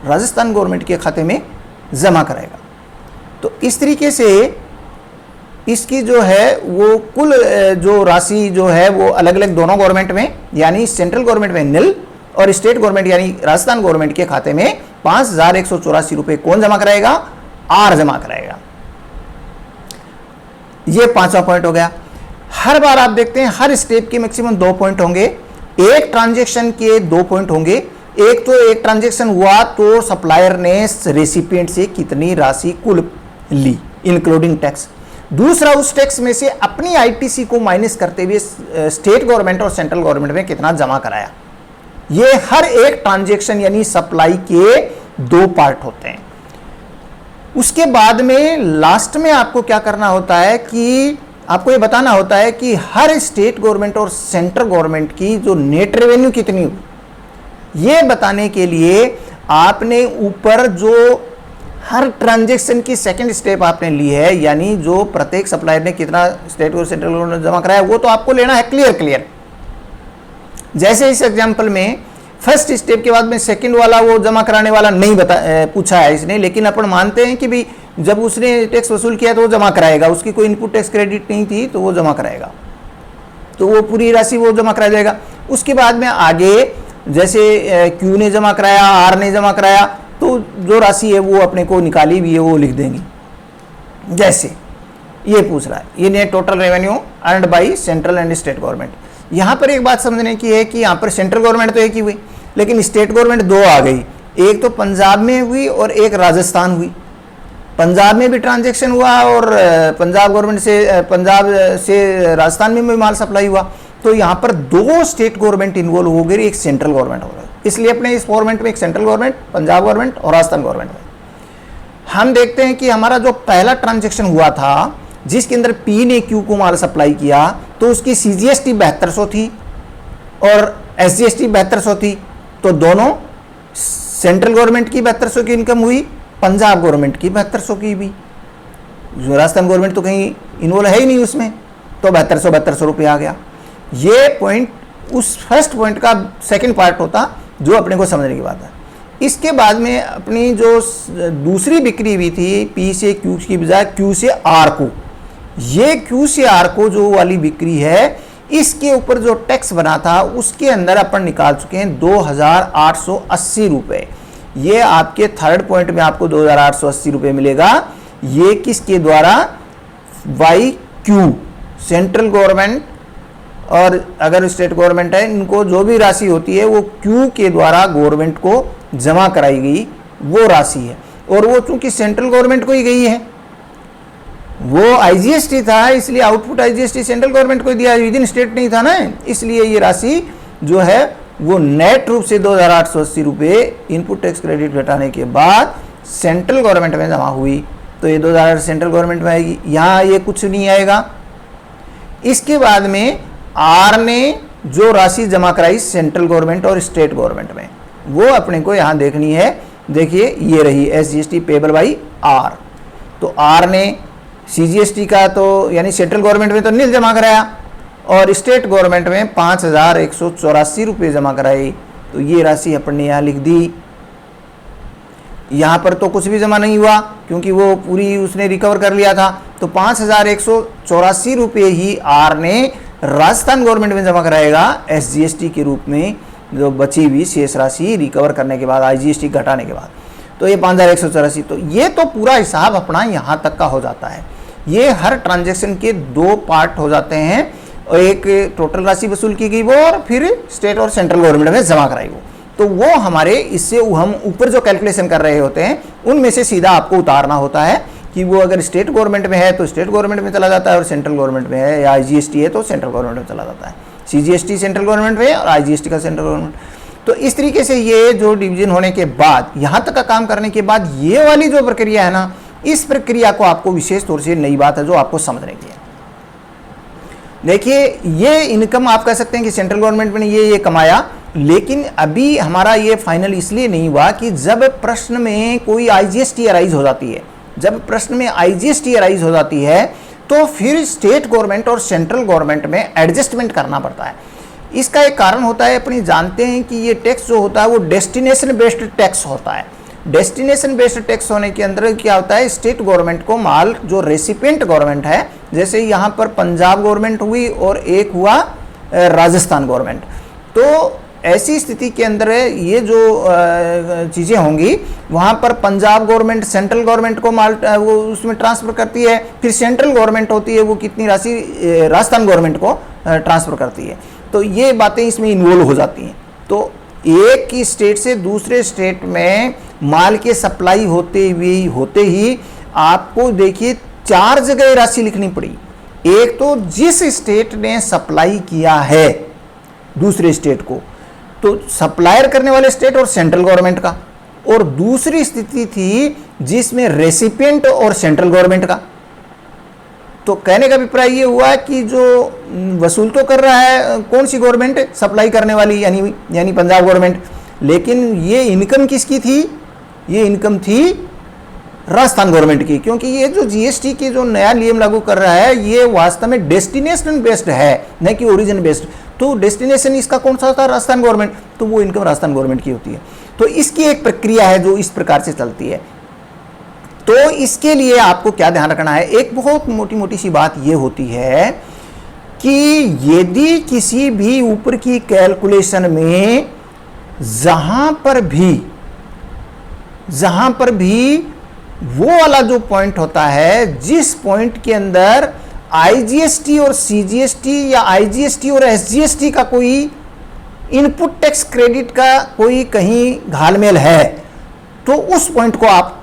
Speaker 1: राजस्थान गवर्नमेंट के खाते में जमा कराएगा। तो इस तरीके से इसकी जो है वो कुल जो राशि जो है वो अलग अलग दोनों गवर्नमेंट में, यानी सेंट्रल गवर्नमेंट में निल और स्टेट गवर्नमेंट यानी राजस्थान गवर्नमेंट के खाते में 5,184 रुपये कौन जमा कराएगा, आर जमा कराएगा। ये 5वां पॉइंट हो गया। हर बार आप देखते हैं हर स्टेप के मैक्सिमम 2 पॉइंट होंगे, एक ट्रांजैक्शन के 2 पॉइंट होंगे। एक तो एक ट्रांजैक्शन हुआ तो सप्लायर ने रेसिपिएंट से कितनी राशि कुल ली इंक्लूडिंग टैक्स, दूसरा उस टैक्स में से अपनी आईटीसी को माइनस करते हुए स्टेट गवर्नमेंट और सेंट्रल गवर्नमेंट में कितना जमा कराया। ये हर एक ट्रांजैक्शन यानी सप्लाई के 2 पार्ट होते हैं। उसके बाद में लास्ट में आपको क्या करना होता है कि आपको ये बताना होता है कि हर स्टेट गवर्नमेंट और सेंट्रल गवर्नमेंट की जो नेट रेवेन्यू कितनी हुई, ये बताने के लिए आपने ऊपर जो हर ट्रांजैक्शन की सेकंड स्टेप आपने ली है, यानी जो प्रत्येक सप्लायर ने कितना स्टेट और सेंट्रल गवर्नमेंट जमा कराया वो तो आपको लेना है क्लियर। जैसे इस एग्जांपल में फर्स्ट स्टेप के बाद में सेकंड वाला वो जमा कराने वाला नहीं पूछा है इसने, लेकिन अपन मानते हैं कि भी जब उसने टैक्स वसूल किया तो वो जमा कराएगा, उसकी कोई इनपुट टैक्स क्रेडिट नहीं थी तो वो जमा कराएगा, तो वो पूरी राशि वो जमा कराया जाएगा। उसके बाद में आगे जैसे क्यू ने जमा कराया, आर ने जमा कराया, तो जो राशि है वो अपने को निकाली भी है वो लिख देंगे। जैसे ये पूछ रहा है, ये net total revenue earned by central and state government. यहाँ पर एक बात समझने की है कि यहाँ पर सेंट्रल गवर्नमेंट तो एक ही हुई, लेकिन स्टेट गवर्नमेंट 2 आ गई, एक तो पंजाब में हुई और एक राजस्थान हुई। पंजाब में भी ट्रांजैक्शन हुआ और पंजाब गवर्नमेंट से पंजाब से राजस्थान में भी माल सप्लाई हुआ, तो यहाँ पर 2 स्टेट गवर्नमेंट इन्वॉल्व हो गई, एक सेंट्रल गवर्नमेंट हो गई। इसलिए अपने इस फॉर्मेट में एक सेंट्रल गवर्नमेंट, पंजाब गवर्नमेंट और राजस्थान गवर्नमेंट है। हम देखते हैं कि हमारा जो पहला ट्रांजैक्शन हुआ था जिसके अंदर पी ने क्यू को माल सप्लाई किया, तो उसकी सीजीएसटी 7200 थी और एसजीएसटी 7200 थी, तो दोनों सेंट्रल गवर्नमेंट की 7200 की इनकम हुई, पंजाब गवर्नमेंट की 7200 की भी। राजस्थान गवर्नमेंट तो कहीं इन्वॉल्व है ही नहीं उसमें, तो 7200 रुपये आ गया। ये पॉइंट उस फर्स्ट पॉइंट का सेकंड पार्ट होता जो अपने को समझने की बात है। इसके बाद में अपनी जो दूसरी बिक्री हुई थी पी से क्यू की बजाय क्यू से आर को, ये क्यू से आर को जो वाली बिक्री है इसके ऊपर जो टैक्स बना था उसके अंदर अपन निकाल चुके हैं 2,880 रुपये। ये आपके थर्ड पॉइंट में आपको 2,880 रुपये मिलेगा। ये किसके द्वारा, वाई क्यू सेंट्रल गवर्नमेंट और अगर स्टेट गवर्नमेंट है, इनको जो भी राशि होती है वो क्यू के द्वारा गवर्नमेंट को जमा कराई गई वो राशि है, और वो चूंकि सेंट्रल गवर्नमेंट को ही गई है, वो आईजीएसटी था इसलिए आउटपुट आईजीएसटी सेंट्रल गवर्नमेंट को दिया, विद इन स्टेट नहीं था ना, इसलिए ये राशि जो है वो नेट रूप से 2,880 रुपये इनपुट टैक्स क्रेडिट घटाने के बाद सेंट्रल गवर्नमेंट में जमा हुई, तो ये 2,000 सेंट्रल गवर्नमेंट में आएगी, यहाँ ये कुछ नहीं आएगा। इसके बाद में आर ने जो राशि जमा कराई सेंट्रल गवर्नमेंट और स्टेट गवर्नमेंट में, वो अपने को यहाँ देखनी है। देखिए ये रही SGST पेबल बाई आर। तो आर ने CGST का तो यानी सेंट्रल गवर्नमेंट में तो नील जमा कराया और स्टेट गवर्नमेंट में 5,184 रुपये जमा कराई। तो ये राशि अपन ने यहाँ लिख दी। यहाँ पर तो कुछ भी जमा नहीं हुआ क्योंकि वो पूरी उसने रिकवर कर लिया था। तो 5,184 रुपये ही आर ने राजस्थान गवर्नमेंट में जमा कराएगा SGST के रूप में, जो बची हुई शेष राशि रिकवर करने के बाद, IGST घटाने के बाद। तो ये 5,184। तो ये तो पूरा हिसाब अपना यहाँ तक का हो जाता है। ये हर ट्रांजैक्शन के 2 पार्ट हो जाते हैं, और एक टोटल राशि वसूल की गई वो, और फिर स्टेट और सेंट्रल गवर्नमेंट में जमा कराई वो। तो वो हमारे इससे हम ऊपर जो कैलकुलेशन कर रहे होते हैं उनमें से सीधा आपको उतारना होता है कि वो अगर स्टेट गवर्नमेंट में है तो स्टेट गवर्नमेंट में चला जाता है, और सेंट्रल गवर्नमेंट में है या IGST है तो सेंट्रल गवर्नमेंट में चला जाता है। CGST सेंट्रल गवर्नमेंट में और IGST का सेंट्रल गवर्नमेंट। तो इस तरीके से ये जो डिवीजन होने के बाद, यहाँ तक का काम करने के बाद, ये वाली जो प्रक्रिया है ना, इस प्रक्रिया को आपको विशेष तौर से नई बात है जो आपको समझने की है। देखिए ये इनकम आप कह सकते हैं कि सेंट्रल गवर्नमेंट ने ये कमाया, लेकिन अभी हमारा ये फाइनल इसलिए नहीं हुआ कि जब प्रश्न में कोई IGST अराइज हो जाती है, जब प्रश्न में IGST अराइज हो जाती है तो फिर स्टेट गवर्नमेंट और सेंट्रल गवर्नमेंट में एडजस्टमेंट करना पड़ता है। इसका एक कारण होता है, अपनी जानते हैं कि ये टैक्स जो होता है वो डेस्टिनेशन बेस्ड टैक्स होता है। डेस्टिनेशन बेस्ड टैक्स होने के अंदर क्या होता है, स्टेट गवर्नमेंट को माल जो रेसिपिएंट गवर्नमेंट है, जैसे यहाँ पर पंजाब गवर्नमेंट हुई और एक हुआ राजस्थान गवर्नमेंट, तो ऐसी स्थिति के अंदर ये जो चीज़ें होंगी, वहाँ पर पंजाब गवर्नमेंट सेंट्रल गवर्नमेंट को माल वो उसमें ट्रांसफ़र करती है, फिर सेंट्रल गवर्नमेंट होती है वो कितनी राशि राजस्थान गवर्नमेंट को ट्रांसफ़र करती है। तो ये बातें इसमें इन्वॉल्व हो जाती हैं। तो एक ही स्टेट से दूसरे स्टेट में माल के सप्लाई होते ही आपको देखिए 4 जगह राशि लिखनी पड़ी। एक तो जिस स्टेट ने सप्लाई किया है दूसरे स्टेट को, तो सप्लायर करने वाले स्टेट और सेंट्रल गवर्नमेंट का, और दूसरी स्थिति थी जिसमें रेसिपिएंट और सेंट्रल गवर्नमेंट का। तो कहने का अभिप्राय ये हुआ कि जो वसूल तो कर रहा है कौन सी गवर्नमेंट, सप्लाई करने वाली यानी पंजाब गवर्नमेंट, लेकिन ये इनकम किसकी थी, ये इनकम थी राजस्थान गवर्नमेंट की, क्योंकि ये जो GST के जो नया नियम लागू कर रहा है ये वास्तव में डेस्टिनेशन बेस्ड है, न कि ओरिजिन बेस्ड। तो डेस्टिनेशन इसका कौन सा था, राजस्थान गवर्नमेंट, तो वो इनकम राजस्थान गवर्नमेंट की होती है। तो इसकी एक प्रक्रिया है जो इस प्रकार से चलती है। तो इसके लिए आपको क्या ध्यान रखना है, एक बहुत मोटी मोटी सी बात ये होती है कि यदि किसी भी ऊपर की कैलकुलेशन में जहां पर भी वो वाला जो पॉइंट होता है, जिस पॉइंट के अंदर IGST और CGST या IGST और SGST का कोई इनपुट टैक्स क्रेडिट का कोई कहीं घालमेल है, तो उस पॉइंट को आप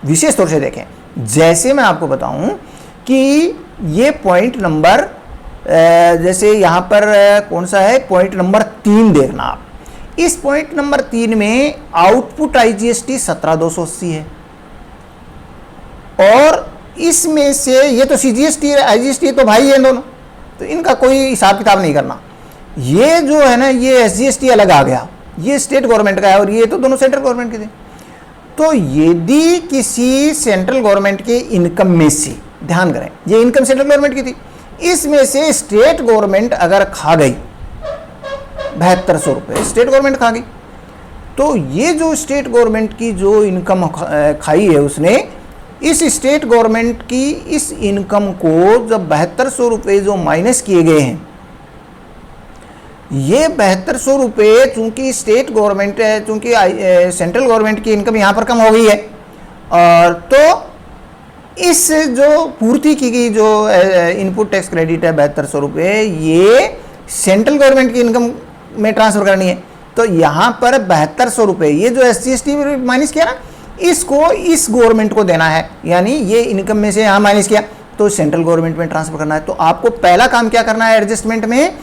Speaker 1: विशेष तौर से देखें। जैसे मैं आपको बताऊं कि ये पॉइंट नंबर, जैसे यहां पर कौन सा है, पॉइंट नंबर 3 देखना आप। इस पॉइंट नंबर 3 में आउटपुट IGST 17,280 है, और इसमें से ये तो CGST IGST तो भाई है दोनों, तो इनका कोई हिसाब किताब नहीं करना। ये जो है ना, ये SGST अलग आ गया, ये स्टेट गवर्नमेंट का है, और ये तो दोनों सेंट्रल गवर्नमेंट के थे। तो यदि किसी सेंट्रल गवर्नमेंट के इनकम में से, ध्यान करें ये इनकम सेंट्रल गवर्नमेंट की थी, इसमें से स्टेट गवर्नमेंट अगर खा गई 7200 रुपये स्टेट गवर्नमेंट खा गई, तो ये जो स्टेट गवर्नमेंट की जो इनकम खाई है उसने, इस स्टेट गवर्नमेंट की इस इनकम को जब 7200 रुपये जो माइनस किए गए हैं, ये 7200 रुपये चूंकि स्टेट गवर्नमेंट है, चूंकि सेंट्रल गवर्नमेंट की इनकम यहाँ पर कम हो गई है, और तो इस जो पूर्ति की गई जो इनपुट टैक्स क्रेडिट है 7200 रुपये, ये सेंट्रल गवर्नमेंट की इनकम में ट्रांसफर करनी है। तो यहाँ पर 7200 रुपये ये जो SGST माइनस किया ना, इसको इस गवर्नमेंट को देना है, यानी ये इनकम में से यहाँ माइनस किया तो सेंट्रल गवर्नमेंट में ट्रांसफर करना है। तो आपको पहला काम क्या करना है, एडजस्टमेंट में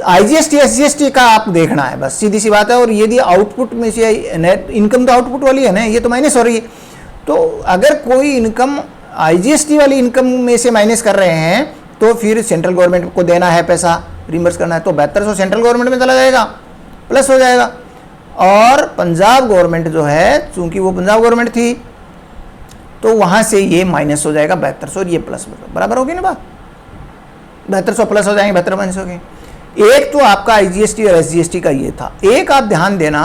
Speaker 1: IGST SGST का आप देखना है, बस सीधी सी बात है। और यदि आउटपुट में से नेट इनकम तो आउटपुट वाली है ना, ये तो माइनस हो रही है, तो अगर कोई इनकम IGST वाली इनकम में से माइनस कर रहे हैं तो फिर सेंट्रल गवर्नमेंट को देना है, पैसा रिमबर्स करना है, तो 7200 सेंट्रल गवर्नमेंट में चला जाएगा, प्लस हो जाएगा। और पंजाब गवर्नमेंट जो है, चूंकि वो पंजाब गवर्नमेंट थी, तो वहां से ये माइनस हो जाएगा 7200 और ये प्लस बराबर होगी ना बात। 7200 प्लस हो जाएंगे 72 माइनस होगी। एक तो आपका आईजीएसटी और एसजीएसटी का ये था। एक आप ध्यान देना,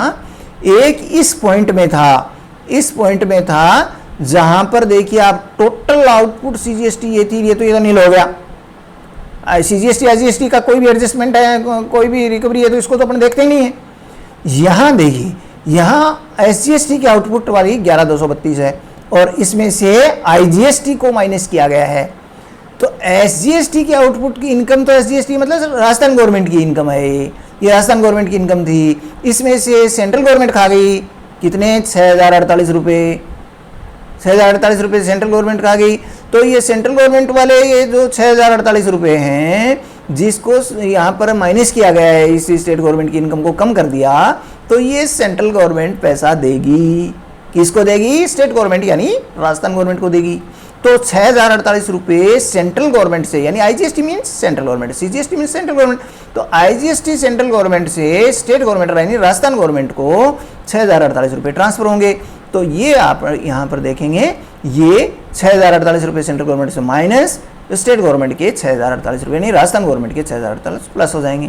Speaker 1: एक इस पॉइंट में था, इस पॉइंट में था जहां पर देखिए आप टोटल आउटपुट सीजीएसटी ये थी, ये तो नील हो गया। सीजीएसटी आईजीएसटी का कोई भी एडजस्टमेंट है, कोई भी रिकवरी है, तो इसको तो अपन देखते ही नहीं है। यहां देखिए, यहां एसजीएसटी की आउटपुट वाली 11232 है और इसमें से आईजीएसटी को माइनस किया गया है। तो एसजीएसटी की आउटपुट की इनकम, तो एसजीएसटी मतलब राजस्थान गवर्नमेंट की इनकम है, ये राजस्थान गवर्नमेंट की इनकम थी। इसमें से सेंट्रल गवर्नमेंट खा गई कितने, 6048 रुपये, 6048 रुपये सेंट्रल गवर्नमेंट खा गई। तो ये सेंट्रल गवर्नमेंट वाले ये जो 6048 रुपये हैं, जिसको यहाँ पर माइनस किया गया है, इस स्टेट गवर्नमेंट की इनकम को कम कर दिया, तो ये सेंट्रल गवर्नमेंट पैसा देगी। किसको देगी? स्टेट गवर्नमेंट यानी राजस्थान गवर्नमेंट को देगी। तो 6048 रुपये सेंट्रल गवर्नमेंट से, यानी IGST means central government, CGST means central government, तो आईजीएसटी सेंट्रल गवर्नमेंट से स्टेट गवर्नमेंट यानी राजस्थान गवर्नमेंट को 6048 रुपये ट्रांसफर होंगे। तो ये आप यहाँ पर देखेंगे, ये 6048 रुपये सेंट्रल गवर्नमेंट से माइनस स्टेट गवर्नमेंट के 6048 रुपये, नहीं राजस्थान गवर्नमेंट के 6048 प्लस हो जाएंगे।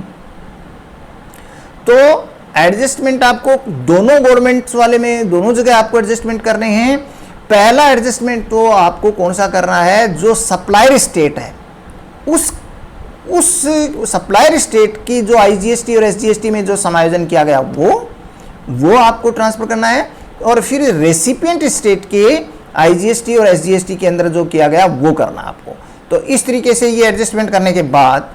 Speaker 1: तो एडजस्टमेंट आपको दोनों गवर्नमेंट्स वाले में, दोनों जगह आपको एडजस्टमेंट करने हैं। पहला एडजस्टमेंट तो आपको कौन सा करना है, जो सप्लायर स्टेट है उस सप्लायर स्टेट की जो आईजीएसटी और एसजीएसटी में जो समायोजन किया गया वो आपको ट्रांसफर करना है। और फिर रेसिपिएंट स्टेट के आईजीएसटी और एसजीएसटी के अंदर जो किया गया वो करना आपको। तो इस तरीके से ये एडजस्टमेंट करने के बाद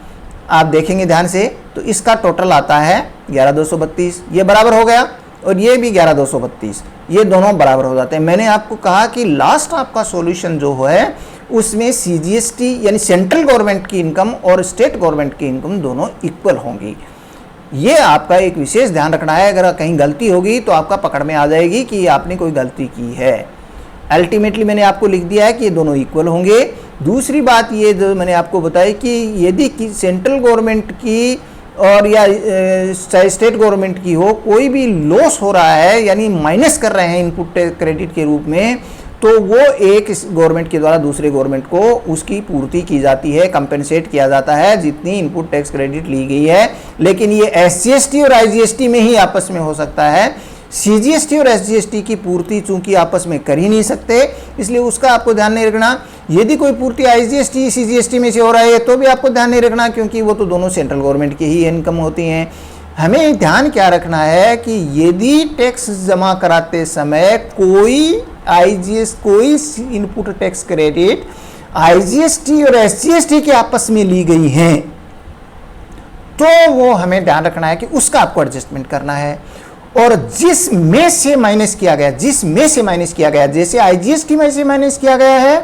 Speaker 1: आप देखेंगे ध्यान से, तो इसका टोटल आता है 11232, ये बराबर हो गया, और ये भी 11232, ये दोनों बराबर हो जाते हैं। मैंने आपको कहा कि लास्ट आपका सॉल्यूशन जो है उसमें सीजीएसटी यानी सेंट्रल गवर्नमेंट की इनकम और स्टेट गवर्नमेंट की इनकम दोनों इक्वल होंगी। ये आपका एक विशेष ध्यान रखना है। अगर कहीं गलती होगी तो आपका पकड़ में आ जाएगी कि आपने कोई गलती की है। अल्टीमेटली मैंने आपको लिख दिया है कि ये दोनों इक्वल होंगे। दूसरी बात ये जो मैंने आपको बताई कि यदि सेंट्रल गवर्नमेंट की और या चाहे स्टेट गवर्नमेंट की हो, कोई भी लॉस हो रहा है यानी माइनस कर रहे हैं इनपुट क्रेडिट के रूप में, तो वो एक गवर्नमेंट के द्वारा दूसरे गवर्नमेंट को उसकी पूर्ति की जाती है, कंपेंसेट किया जाता है जितनी इनपुट टैक्स क्रेडिट ली गई है। लेकिन ये एसजीएसटी और आईजीएसटी में ही आपस में हो सकता है। सीजीएसटी और एसजीएसटी की पूर्ति चूंकि आपस में कर ही नहीं सकते, इसलिए उसका आपको ध्यान नहीं रखना। यदि कोई पूर्ति आईजीएसटी सीजीएसटी में से हो रहा है तो भी आपको ध्यान नहीं रखना, क्योंकि वो तो दोनों सेंट्रल गवर्नमेंट की ही इनकम होती हैं। हमें ध्यान क्या रखना है कि यदि टैक्स जमा कराते समय कोई कोई इनपुट टैक्स क्रेडिट आईजीएसटी और एसजीएसटी के आपस में ली गई हैं, तो वो हमें ध्यान रखना है कि उसका आपको एडजस्टमेंट करना है। और जिस में से माइनस किया गया, जैसे आईजीएसटी में से माइनस किया गया है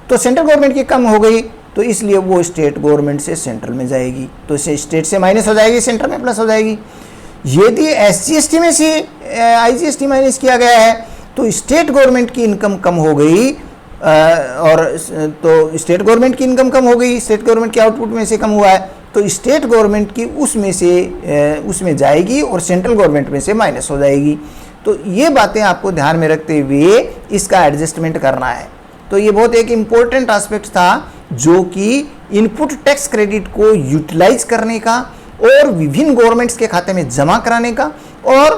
Speaker 1: तो सेंट्रल गवर्नमेंट की कम हो गई, तो इसलिए वो स्टेट गवर्नमेंट से सेंट्रल में जाएगी, तो स्टेट से माइनस हो जाएगी, सेंट्रल में प्लस हो जाएगी। यदि एसजीएसटी में से आईजीएसटी माइनस किया गया है तो स्टेट गवर्नमेंट की इनकम कम हो गई, और तो स्टेट गवर्नमेंट की इनकम कम हो गई, स्टेट गवर्नमेंट के आउटपुट में से कम हुआ है, तो स्टेट गवर्नमेंट की उसमें जाएगी और सेंट्रल गवर्नमेंट में से माइनस हो जाएगी। तो ये बातें आपको ध्यान में रखते हुए इसका एडजस्टमेंट करना है। तो ये बहुत एक इम्पोर्टेंट एस्पेक्ट था, जो कि इनपुट टैक्स क्रेडिट को यूटिलाइज करने का और विभिन्न गवर्नमेंट्स के खाते में जमा कराने का, और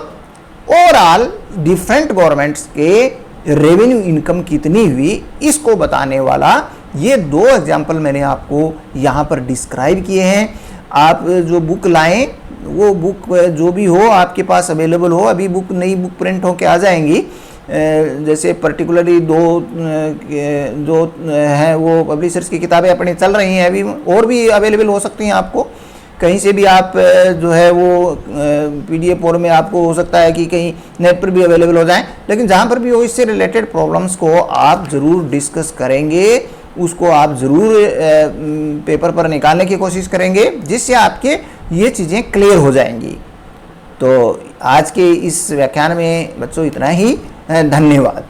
Speaker 1: ओवरऑल डिफरेंट गवर्नमेंट्स के रेवेन्यू इनकम कितनी हुई इसको बताने वाला ये दो एग्जाम्पल मैंने आपको यहाँ पर डिस्क्राइब किए हैं। आप जो बुक लाएं, वो बुक जो भी हो आपके पास अवेलेबल हो, अभी नई बुक प्रिंट होके आ जाएंगी। जैसे पर्टिकुलरली जो हैं वो पब्लिशर्स की किताबें अपनी चल रही हैं अभी, और भी अवेलेबल हो सकती हैं आपको कहीं से भी। आप जो है वो पीडीएफ फॉर्म में आपको हो सकता है कि कहीं नेट पर भी अवेलेबल हो जाएं, लेकिन जहाँ पर भी हो इससे रिलेटेड प्रॉब्लम्स को आप ज़रूर डिस्कस करेंगे, उसको आप ज़रूर पेपर पर निकालने की कोशिश करेंगे, जिससे आपके ये चीज़ें क्लियर हो जाएंगी। तो आज के इस व्याख्यान में बच्चों इतना ही, धन्यवाद।